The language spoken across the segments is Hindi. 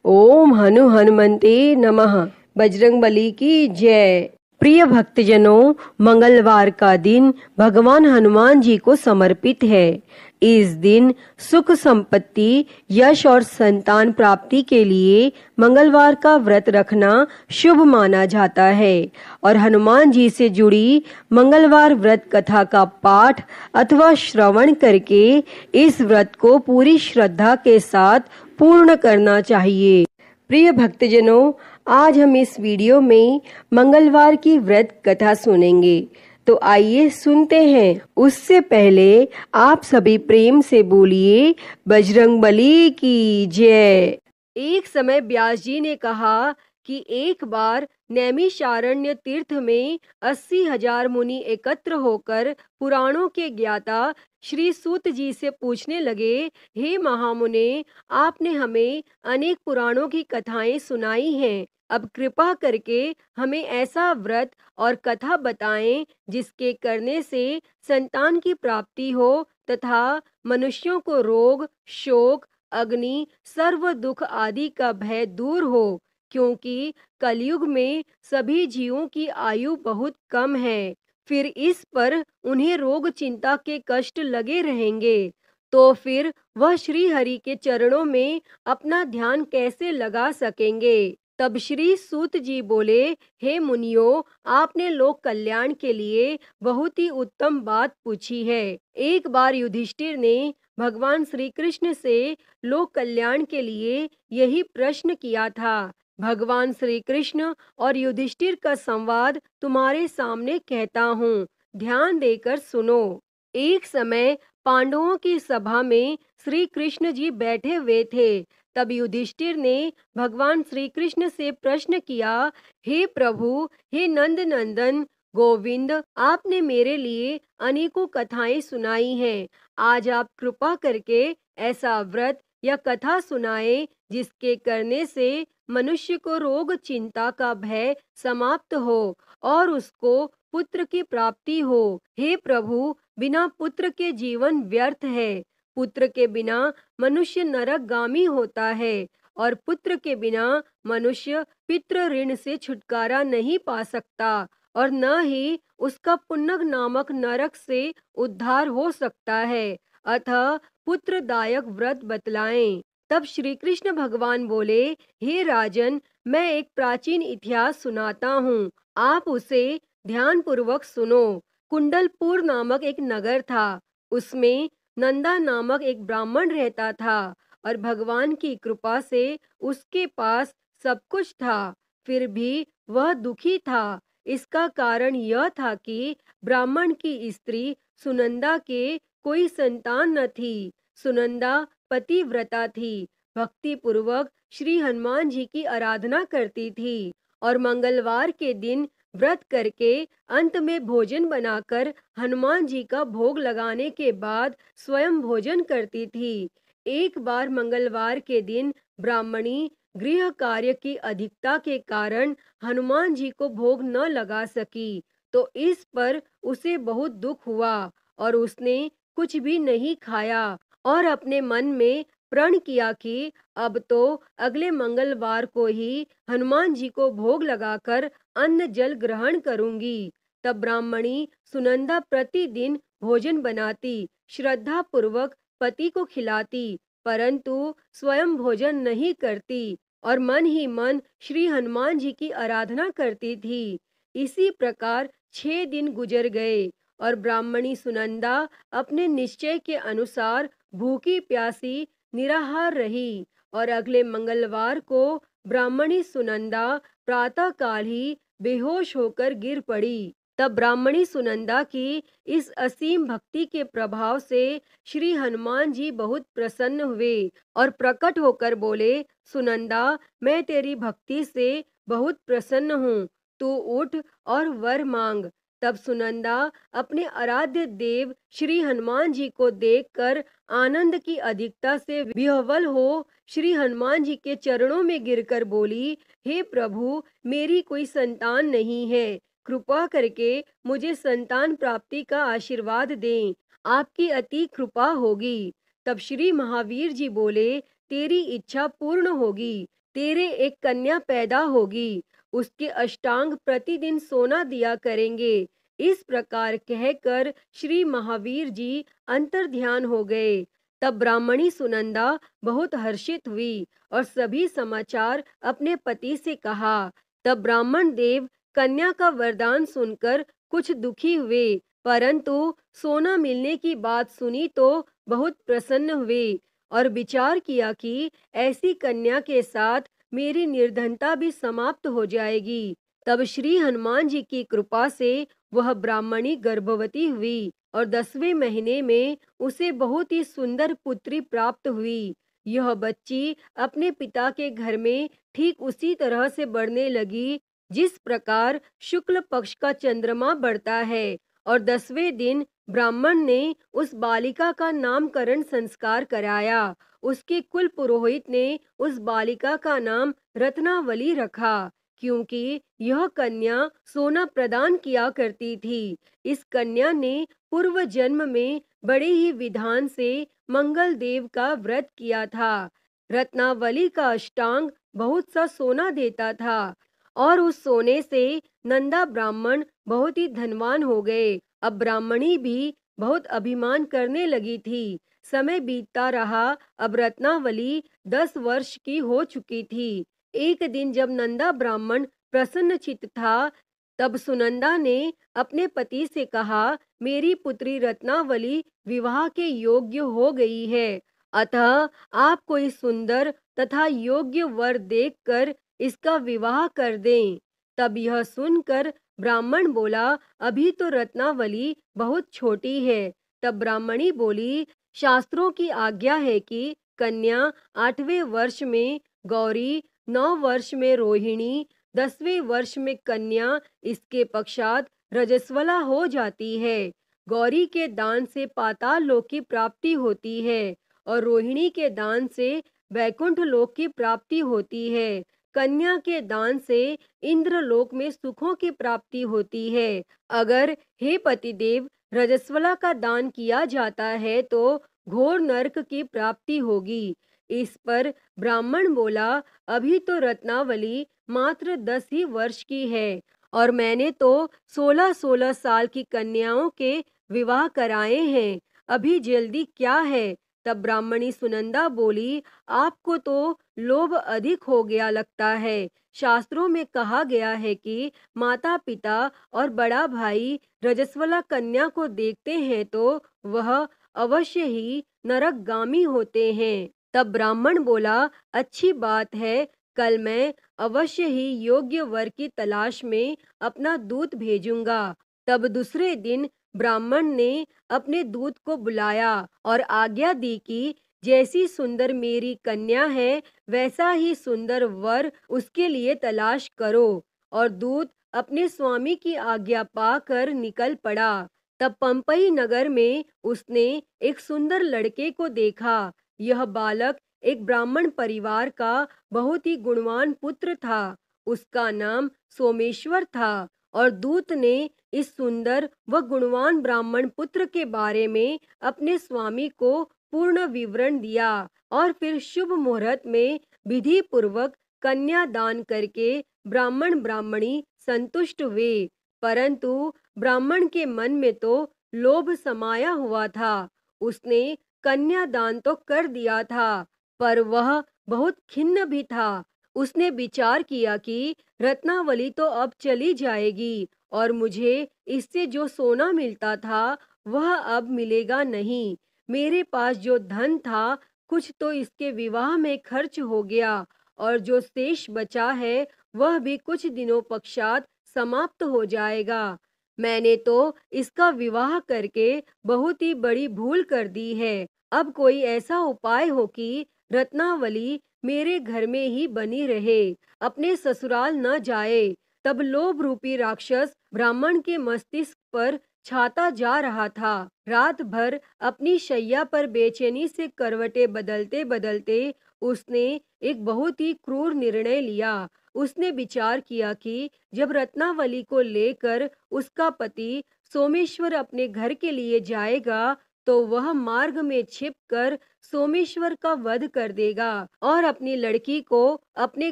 ओम हनु हनुमते नमः। बजरंगबली की जय। प्रिय भक्तजनों, मंगलवार का दिन भगवान हनुमान जी को समर्पित है। इस दिन सुख संपत्ति, यश और संतान प्राप्ति के लिए मंगलवार का व्रत रखना शुभ माना जाता है और हनुमान जी से जुड़ी मंगलवार व्रत कथा का पाठ अथवा श्रवण करके इस व्रत को पूरी श्रद्धा के साथ पूर्ण करना चाहिए। प्रिय भक्तजनों, आज हम इस वीडियो में मंगलवार की व्रत कथा सुनेंगे, तो आइए सुनते हैं। उससे पहले आप सभी प्रेम से बोलिए बजरंगबली की जय। एक समय व्यास जी ने कहा कि एक बार नैमिषारण्य तीर्थ में 80,000 मुनि एकत्र होकर पुराणों के ज्ञाता श्री सूत जी से पूछने लगे, हे महामुने, आपने हमें अनेक पुराणों की कथाएं सुनाई हैं। अब कृपा करके हमें ऐसा व्रत और कथा बताएं जिसके करने से संतान की प्राप्ति हो तथा मनुष्यों को रोग, शोक, अग्नि, सर्व दुख आदि का भय दूर हो, क्योंकि कलयुग में सभी जीवों की आयु बहुत कम है। फिर इस पर उन्हें रोग चिंता के कष्ट लगे रहेंगे, तो फिर वह श्री हरि के चरणों में अपना ध्यान कैसे लगा सकेंगे। तब श्री सूत जी बोले, हे मुनियों, आपने लोक कल्याण के लिए बहुत ही उत्तम बात पूछी है। एक बार युधिष्ठिर ने भगवान श्री कृष्ण से लोक कल्याण के लिए यही प्रश्न किया था। भगवान श्री कृष्ण और युधिष्ठिर का संवाद तुम्हारे सामने कहता हूँ, ध्यान देकर सुनो। एक समय पांडवों की सभा में श्री कृष्ण जी बैठे हुए थे। तब युधिष्ठिर ने भगवान श्री कृष्ण से प्रश्न किया, हे प्रभु, हे नंद नंदन गोविंद, आपने मेरे लिए अनेकों कथाएं सुनाई हैं। आज आप कृपा करके ऐसा व्रत या कथा सुनाए जिसके करने से मनुष्य को रोग चिंता का भय समाप्त हो और उसको पुत्र की प्राप्ति हो। हे प्रभु, बिना पुत्र के जीवन व्यर्थ है। पुत्र के बिना मनुष्य नरकगामी होता है और पुत्र के बिना मनुष्य पितृ ऋण से छुटकारा नहीं पा सकता और न ही उसका पुण्य नामक नरक से उद्धार हो सकता है। अतः पुत्रदायक व्रत बतलाएं। तब श्री कृष्ण भगवान बोले, हे राजन, मैं एक प्राचीन इतिहास सुनाता हूँ, आप उसे ध्यान पूर्वक सुनो। कुंडलपुर नामक एक नगर था। उसमें नंदा नामक एक ब्राह्मण रहता था और भगवान की कृपा से उसके पास सब कुछ था। फिर भी वह दुखी था। इसका कारण यह था कि ब्राह्मण की स्त्री सुनंदा के कोई संतान न थी। सुनंदा पतिव्रता थी, भक्ति पूर्वक श्री हनुमान जी की आराधना करती थी और मंगलवार के दिन व्रत करके अंत में भोजन बनाकर हनुमान जी का भोग लगाने के बाद स्वयं भोजन करती थी। एक बार मंगलवार के दिन ब्राह्मणी गृह कार्य की अधिकता के कारण हनुमान जी को भोग न लगा सकी, तो इस पर उसे बहुत दुख हुआ और उसने कुछ भी नहीं खाया और अपने मन में प्रण किया कि अब तो अगले मंगलवार को ही हनुमान जी को भोग लगाकर अन्न जल ग्रहण करूंगी। तब ब्राह्मणी सुनंदा प्रतिदिन भोजन बनाती, श्रद्धा पूर्वक पति को खिलाती, परंतु स्वयं भोजन नहीं करती और मन ही मन श्री हनुमान जी की आराधना करती थी। इसी प्रकार 6 दिन गुजर गए और ब्राह्मणी सुनंदा अपने निश्चय के अनुसार भूखी प्यासी निराहार रही और अगले मंगलवार को ब्राह्मणी सुनंदा प्रातःकाल ही बेहोश होकर गिर पड़ी। तब ब्राह्मणी सुनंदा की इस असीम भक्ति के प्रभाव से श्री हनुमान जी बहुत प्रसन्न हुए और प्रकट होकर बोले, सुनंदा, मैं तेरी भक्ति से बहुत प्रसन्न हूँ, तू उठ और वर मांग। तब सुनंदा अपने आराध्य देव श्री हनुमान जी को देखकर आनंद की अधिकता से विह्वल हो श्री हनुमान जी के चरणों में गिरकर बोली, हे प्रभु, मेरी कोई संतान नहीं है, कृपा करके मुझे संतान प्राप्ति का आशीर्वाद दें, आपकी अति कृपा होगी। तब श्री महावीर जी बोले, तेरी इच्छा पूर्ण होगी, तेरे एक कन्या पैदा होगी, उसके अष्टांग प्रतिदिन सोना दिया करेंगे। इस प्रकार कहकर श्री महावीर जी अंतर ध्यान हो गए। तब ब्राह्मणी सुनंदा बहुत हर्षित हुई और सभी समाचार अपने पति से कहा। तब ब्राह्मण देव कन्या का वरदान सुनकर कुछ दुखी हुए, परंतु सोना मिलने की बात सुनी तो बहुत प्रसन्न हुए और विचार किया कि ऐसी कन्या के साथ मेरी निर्धनता भी समाप्त हो जाएगी। तब श्री हनुमान जी की कृपा से वह ब्राह्मणी गर्भवती हुई और 10वें महीने में उसे बहुत ही सुंदर पुत्री प्राप्त हुई। यह बच्ची अपने पिता के घर में ठीक उसी तरह से बढ़ने लगी जिस प्रकार शुक्ल पक्ष का चंद्रमा बढ़ता है। और 10वें दिन ब्राह्मण ने उस बालिका का नामकरण संस्कार कराया। उसके कुल पुरोहित ने उस बालिका का नाम रत्नावली रखा, क्योंकि यह कन्या सोना प्रदान किया करती थी। इस कन्या ने पूर्व जन्म में बड़े ही विधान से मंगल देव का व्रत किया था। रत्नावली का अष्टांग बहुत सा सोना देता था और उस सोने से नंदा ब्राह्मण बहुत ही धनवान हो गए। अब ब्राह्मणी भी बहुत अभिमान करने लगी थी। समय बीतता रहा। अब रत्नावली 10 वर्ष की हो चुकी थी। एक दिन जब नंदा ब्राह्मण प्रसन्नचित्त था, तब सुनंदा ने अपने पति से कहा, मेरी पुत्री रत्नावली विवाह के योग्य हो गई है, अतः आप कोई सुंदर तथा योग्य वर देखकर इसका विवाह कर दें। तब यह सुनकर ब्राह्मण बोला, अभी तो रत्नावली बहुत छोटी है। तब ब्राह्मणी बोली, शास्त्रों की आज्ञा है कि कन्या 8वें वर्ष में गौरी, 9 वर्ष में रोहिणी, 10वें वर्ष में कन्या, इसके पश्चात रजस्वला हो जाती है। गौरी के दान से पाताल लोक की प्राप्ति होती है और रोहिणी के दान से वैकुंठ लोक की प्राप्ति होती है। कन्या के दान से इंद्र लोक में सुखों की प्राप्ति होती है। अगर हे पतिदेव रजस्वला का दान किया जाता है तो घोर नरक की प्राप्ति होगी। इस पर ब्राह्मण बोला, अभी तो रत्नावली मात्र 10 ही वर्ष की है और मैंने तो 16-16 साल की कन्याओं के विवाह कराए हैं, अभी जल्दी क्या है। तब ब्राह्मणी सुनंदा बोली, आपको तो लोभ अधिक हो गया लगता है। शास्त्रों में कहा गया है कि माता पिता और बड़ा भाई रजस्वला कन्या को देखते हैं तो वह अवश्य ही नरकगामी होते हैं। तब ब्राह्मण बोला, अच्छी बात है, कल मैं अवश्य ही योग्य वर की तलाश में अपना दूत भेजूंगा। तब दूसरे दिन ब्राह्मण ने अपने दूत को बुलाया और आज्ञा दी कि जैसी सुंदर मेरी कन्या है वैसा ही सुंदर वर उसके लिए तलाश करो। और दूत अपने स्वामी की आज्ञा पाकर निकल पड़ा। तब पंपई नगर में उसने एक सुंदर लड़के को देखा। यह बालक एक ब्राह्मण परिवार का बहुत ही गुणवान पुत्र था। उसका नाम सोमेश्वर था और दूत ने इस सुंदर व गुणवान ब्राह्मण पुत्र के बारे में अपने स्वामी को पूर्ण विवरण दिया और फिर शुभ मुहूर्त में विधि पूर्वक कन्या दान करके ब्राह्मण ब्राह्मणी संतुष्ट हुए। परंतु ब्राह्मण के मन में तो लोभ समाया हुआ था। उसने कन्या दान तो कर दिया था, पर वह बहुत खिन्न भी था। उसने विचार किया कि रत्नावली तो अब चली जाएगी और मुझे इससे जो सोना मिलता था वह अब मिलेगा नहीं। मेरे पास जो धन था कुछ तो इसके विवाह में खर्च हो गया और जो शेष बचा है वह भी कुछ दिनों पश्चात समाप्त हो जाएगा। मैंने तो इसका विवाह करके बहुत ही बड़ी भूल कर दी है। अब कोई ऐसा उपाय हो कि रत्नावली मेरे घर में ही बनी रहे, अपने ससुराल न जाए। तब लोभ रूपी राक्षस ब्राह्मण के मस्तिष्क पर छाता जा रहा था। रात भर अपनी शैया पर बेचैनी से करवटें बदलते बदलते उसने एक बहुत ही क्रूर निर्णय लिया। उसने विचार किया कि जब रत्नावली को लेकर उसका पति सोमेश्वर अपने घर के लिए जाएगा तो वह मार्ग में छिपकर सोमेश्वर का वध कर देगा और अपनी लड़की को अपने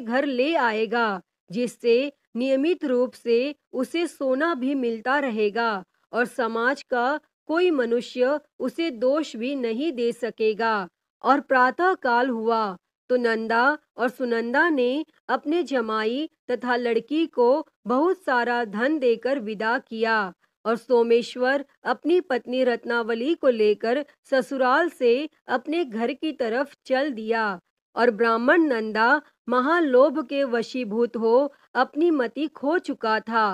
घर ले आएगा, जिससे नियमित रूप से उसे सोना भी मिलता रहेगा और समाज का कोई मनुष्य उसे दोष भी नहीं दे सकेगा। और प्रातः काल हुआ तो नंदा और सुनंदा ने अपने जमाई तथा लड़की को बहुत सारा धन देकर विदा किया और सोमेश्वर अपनी पत्नी रत्नावली को लेकर ससुराल से अपने घर की तरफ चल दिया। और ब्राह्मण नंदा महालोभ के वशीभूत हो अपनी मति खो चुका था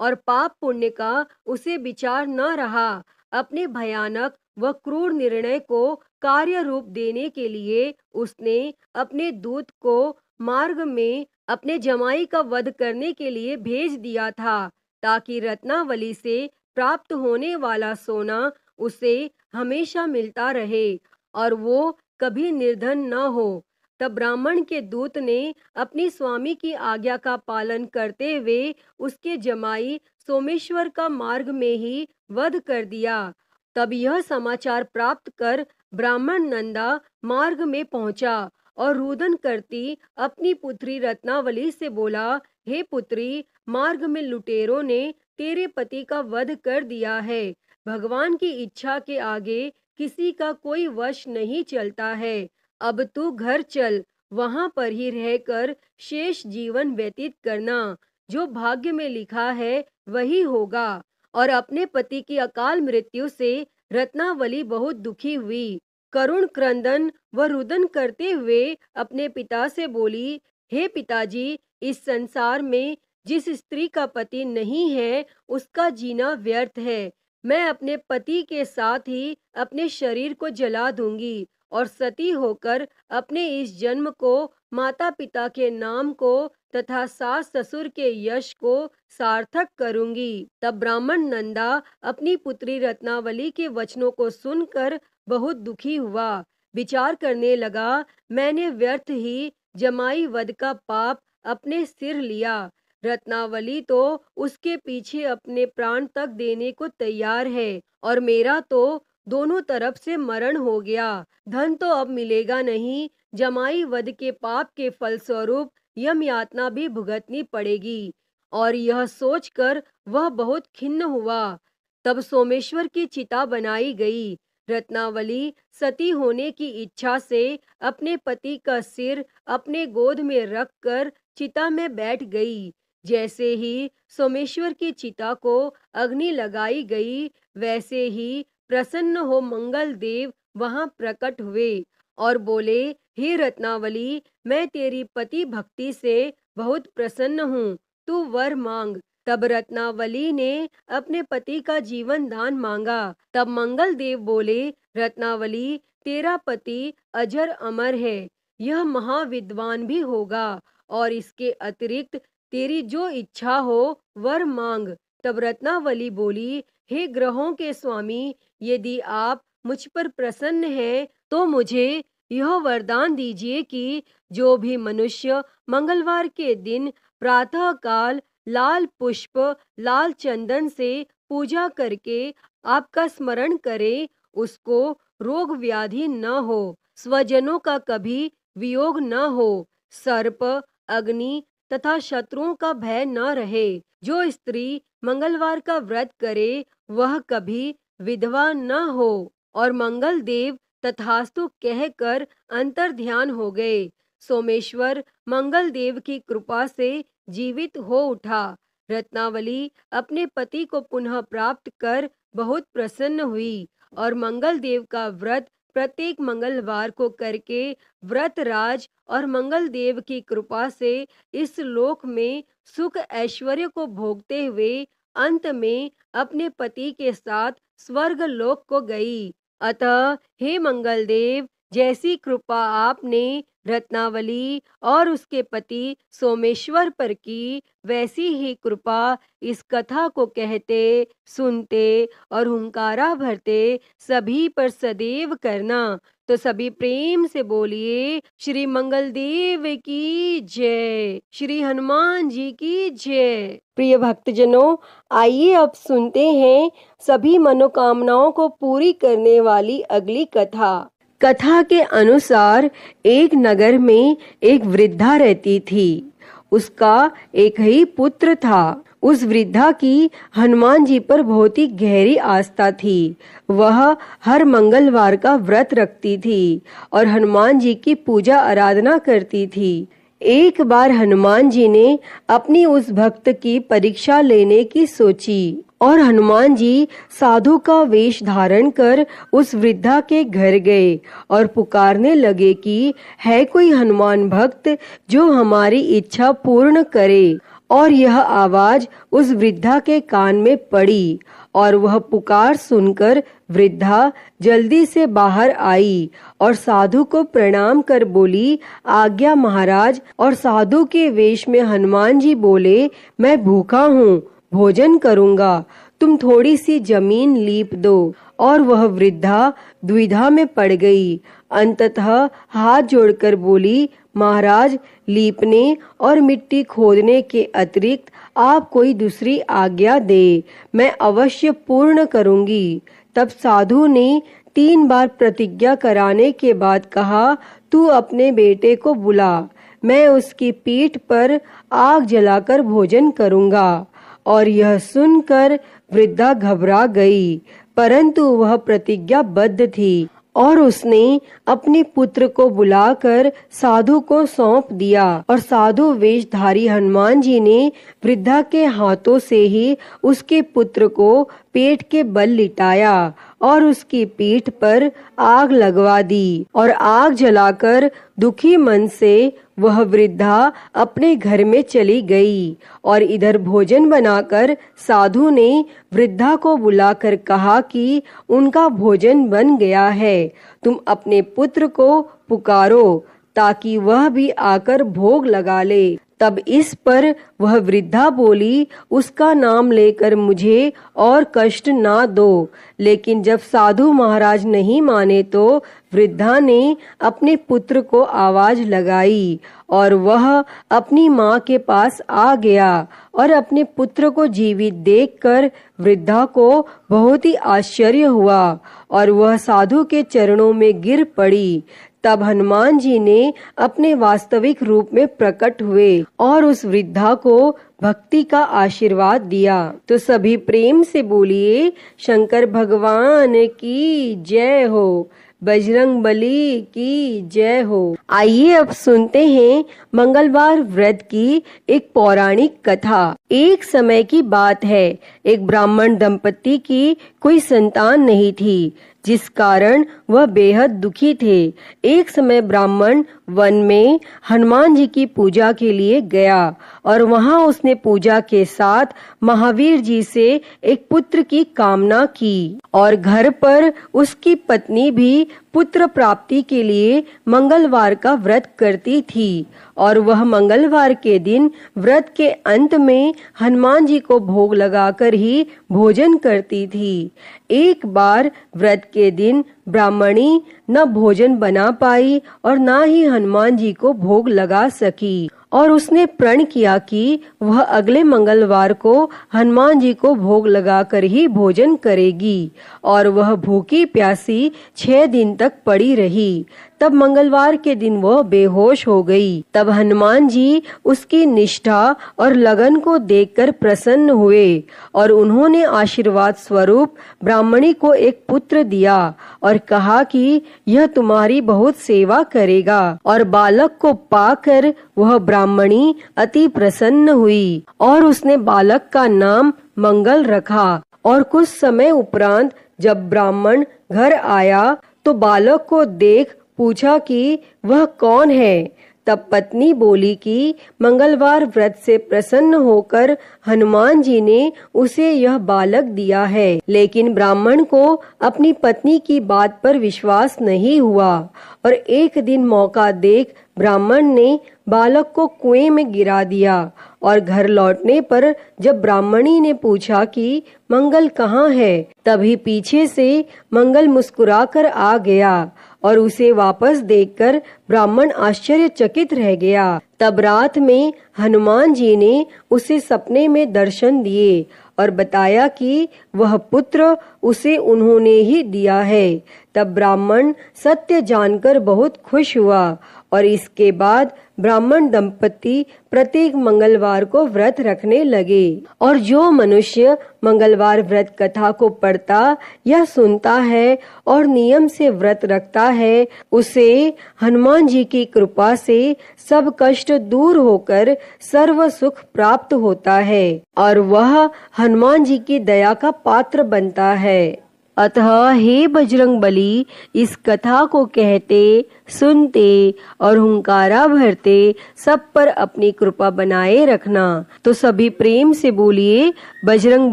और पाप पुण्य का उसे विचार न रहा। अपने भयानक व क्रूर निर्णय को कार्य रूप देने के लिए उसने अपने दूत को मार्ग में अपने जमाई का वध करने के लिए भेज दिया था, ताकि रत्नावली से प्राप्त होने वाला सोना उसे हमेशा मिलता रहे और वो कभी निर्धन न हो। तब ब्राह्मण के दूत ने अपनी स्वामी की आज्ञा का पालन करते हुए उसके जमाई सोमेश्वर का मार्ग में ही वध कर दिया। तब यह समाचार प्राप्त कर ब्राह्मण नंदा मार्ग में पहुंचा और रुदन करती अपनी पुत्री रत्नावली से बोला, हे पुत्री, मार्ग में लुटेरों ने तेरे पति का वध कर दिया है। भगवान की इच्छा के आगे किसी का कोई वश नहीं चलता है। अब तू घर चल, वहां पर ही रहकर शेष जीवन व्यतीत करना। जो भाग्य में लिखा है वही होगा। और अपने पति की अकाल मृत्यु से रत्नावली बहुत दुखी हुई। करुण क्रंदन व रुदन करते हुए अपने पिता से बोली, हे पिताजी, इस संसार में जिस स्त्री का पति नहीं है उसका जीना व्यर्थ है। मैं अपने पति के साथ ही अपने शरीर को जला दूंगी और सती होकर अपने इस जन्म को, माता पिता के नाम को तथा सास ससुर के यश को सार्थक करूंगी। तब ब्राह्मण नंदा अपनी पुत्री रत्नावली के वचनों को सुनकर बहुत दुखी हुआ। विचार करने लगा, मैंने व्यर्थ ही जमाई वध का पाप अपने सिर लिया। रत्नावली तो उसके पीछे अपने प्राण तक देने को तैयार है और मेरा तो दोनों तरफ से मरण हो गया। धन तो अब मिलेगा नहीं, जमाई वध के पाप के फलस्वरूप यम यातना भी भुगतनी पड़ेगी। और यह सोचकर वह बहुत खिन्न हुआ। तब सोमेश्वर की चिता बनाई गई। रत्नावली सती होने की इच्छा से अपने पति का सिर अपने गोद में रखकर चिता में बैठ गई। जैसे ही सोमेश्वर की चिता को अग्नि लगाई गई, वैसे ही प्रसन्न हो मंगल देव वहां प्रकट हुए और बोले, हे रत्नावली, मैं तेरी पति भक्ति से बहुत प्रसन्न हूँ, तू वर मांग। तब रत्नावली ने अपने पति का जीवन दान मांगा। तब मंगल देव बोले, रत्नावली, तेरा पति अजर अमर है, यह महाविद्वान भी होगा और इसके अतिरिक्त तेरी जो इच्छा हो वर मांग। तब रत्नावली बोली, हे ग्रहों के स्वामी, यदि आप मुझ पर प्रसन्न हैं तो मुझे यह वरदान दीजिए कि जो भी मनुष्य मंगलवार के दिन प्रातः काल लाल पुष्प लाल चंदन से पूजा करके आपका स्मरण करे, उसको रोग व्याधि न हो, स्वजनों का कभी वियोग न हो, सर्प अग्नि तथा शत्रुओं का भय न रहे। जो स्त्री मंगलवार का व्रत करे वह कभी विधवा न हो। और मंगल देव तथास्तु कहकर अंतर ध्यान हो गए। सोमेश्वर मंगल देव की कृपा से जीवित हो उठा। रत्नावली अपने पति को पुनः प्राप्त कर बहुत प्रसन्न हुई और मंगल देव का व्रत प्रत्येक मंगलवार को करके व्रतराज और मंगल देव की कृपा से इस लोक में सुख ऐश्वर्य को भोगते हुए अंत में अपने पति के साथ स्वर्ग लोक को गई। अतः हे मंगल देव, जैसी कृपा आपने रत्नावली और उसके पति सोमेश्वर पर की, वैसी ही कृपा इस कथा को कहते सुनते और हुंकारा भरते सभी पर सदैव करना। तो सभी प्रेम से बोलिए श्री मंगल देव की जय, श्री हनुमान जी की जय। प्रिय भक्तजनों, आइए अब सुनते हैं सभी मनोकामनाओं को पूरी करने वाली अगली कथा। कथा के अनुसार एक नगर में एक वृद्धा रहती थी। उसका एक ही पुत्र था। उस वृद्धा की हनुमान जी पर बहुत ही गहरी आस्था थी। वह हर मंगलवार का व्रत रखती थी और हनुमान जी की पूजा आराधना करती थी। एक बार हनुमान जी ने अपनी उस भक्त की परीक्षा लेने की सोची और हनुमान जी साधु का वेश धारण कर उस वृद्धा के घर गए और पुकारने लगे कि है कोई हनुमान भक्त जो हमारी इच्छा पूर्ण करे। और यह आवाज उस वृद्धा के कान में पड़ी और वह पुकार सुनकर वृद्धा जल्दी से बाहर आई और साधु को प्रणाम कर बोली, आज्ञा महाराज। और साधु के वेश में हनुमान जी बोले, मैं भूखा हूँ, भोजन करूँगा, तुम थोड़ी सी जमीन लीप दो। और वह वृद्धा द्विधा में पड़ गई। अंततः हाथ जोड़कर बोली, महाराज, लीपने और मिट्टी खोदने के अतिरिक्त आप कोई दूसरी आज्ञा दे, मैं अवश्य पूर्ण करूंगी। तब साधु ने 3 बार प्रतिज्ञा कराने के बाद कहा, तू अपने बेटे को बुला, मैं उसकी पीठ पर आग जलाकर भोजन करूंगा। और यह सुनकर वृद्धा घबरा गई, परंतु वह प्रतिज्ञाबद्ध थी और उसने अपने पुत्र को बुलाकर साधु को सौंप दिया। और साधु वेशधारी हनुमान जी ने वृद्धा के हाथों से ही उसके पुत्र को पेट के बल लिटाया और उसकी पीठ पर आग लगवा दी। और आग जलाकर दुखी मन से वह वृद्धा अपने घर में चली गई। और इधर भोजन बनाकर साधु ने वृद्धा को बुलाकर कहा कि उनका भोजन बन गया है, तुम अपने पुत्र को पुकारो ताकि वह भी आकर भोग लगा ले। तब इस पर वह वृद्धा बोली, उसका नाम लेकर मुझे और कष्ट ना दो। लेकिन जब साधु महाराज नहीं माने तो वृद्धा ने अपने पुत्र को आवाज लगाई और वह अपनी माँ के पास आ गया। और अपने पुत्र को जीवित देखकर वृद्धा को बहुत ही आश्चर्य हुआ और वह साधु के चरणों में गिर पड़ी। तब हनुमान जी ने अपने वास्तविक रूप में प्रकट हुए और उस वृद्धा को भक्ति का आशीर्वाद दिया। तो सभी प्रेम से बोलिए, शंकर भगवान की जय हो, बजरंग बली की जय हो। आइए अब सुनते हैं मंगलवार व्रत की एक पौराणिक कथा। एक समय की बात है, एक ब्राह्मण दंपति की कोई संतान नहीं थी, जिस कारण वह बेहद दुखी थे। एक समय ब्राह्मण वन में हनुमान जी की पूजा के लिए गया और वहां उसने पूजा के साथ महावीर जी से एक पुत्र की कामना की और घर पर उसकी पत्नी भी पुत्र प्राप्ति के लिए मंगलवार का व्रत करती थी। और वह मंगलवार के दिन व्रत के अंत में हनुमान जी को भोग लगाकर ही भोजन करती थी। एक बार व्रत के दिन ब्राह्मणी न भोजन बना पाई और न ही हनुमान जी को भोग लगा सकी और उसने प्रण किया कि वह अगले मंगलवार को हनुमान जी को भोग लगाकर ही भोजन करेगी। और वह भूखी प्यासी 6 दिन तक पड़ी रही। तब मंगलवार के दिन वह बेहोश हो गई। तब हनुमान जी उसकी निष्ठा और लगन को देखकर प्रसन्न हुए और उन्होंने आशीर्वाद स्वरूप ब्राह्मणी को एक पुत्र दिया और कहा कि यह तुम्हारी बहुत सेवा करेगा। और बालक को पाकर वह ब्राह्मणी अति प्रसन्न हुई और उसने बालक का नाम मंगल रखा। और कुछ समय उपरांत जब ब्राह्मण घर आया तो बालक को देख पूछा कि वह कौन है। तब पत्नी बोली कि मंगलवार व्रत से प्रसन्न होकर हनुमान जी ने उसे यह बालक दिया है। लेकिन ब्राह्मण को अपनी पत्नी की बात पर विश्वास नहीं हुआ और एक दिन मौका देख ब्राह्मण ने बालक को कुएं में गिरा दिया। और घर लौटने पर जब ब्राह्मणी ने पूछा कि मंगल कहाँ है, तभी पीछे से मंगल मुस्कुराकर आ गया और उसे वापस देखकर ब्राह्मण आश्चर्यचकित रह गया। तब रात में हनुमान जी ने उसे सपने में दर्शन दिए और बताया कि वह पुत्र उसे उन्होंने ही दिया है। तब ब्राह्मण सत्य जानकर बहुत खुश हुआ और इसके बाद ब्राह्मण दंपति प्रत्येक मंगलवार को व्रत रखने लगे। और जो मनुष्य मंगलवार व्रत कथा को पढ़ता या सुनता है और नियम से व्रत रखता है, उसे हनुमान जी की कृपा से सब कष्ट दूर होकर सर्व सुख प्राप्त होता है और वह हनुमान जी की दया का पात्र बनता है। अतः हे बजरंग बली, इस कथा को कहते, सुनते और हुंकारा भरते सब पर अपनी कृपा बनाए रखना। तो सभी प्रेम से बोलिए, बजरंग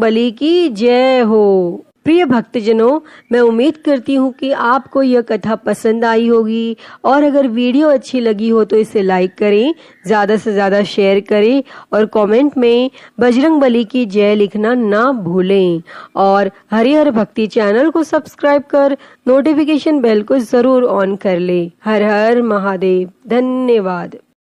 बली की जय हो। प्रिय भक्तजनों, मैं उम्मीद करती हूँ कि आपको यह कथा पसंद आई होगी और अगर वीडियो अच्छी लगी हो तो इसे लाइक करें, ज्यादा से ज्यादा शेयर करें और कमेंट में बजरंग बली की जय लिखना ना भूलें। और हरिहर भक्ति चैनल को सब्सक्राइब कर नोटिफिकेशन बेल को जरूर ऑन कर ले। हर हर महादेव। धन्यवाद।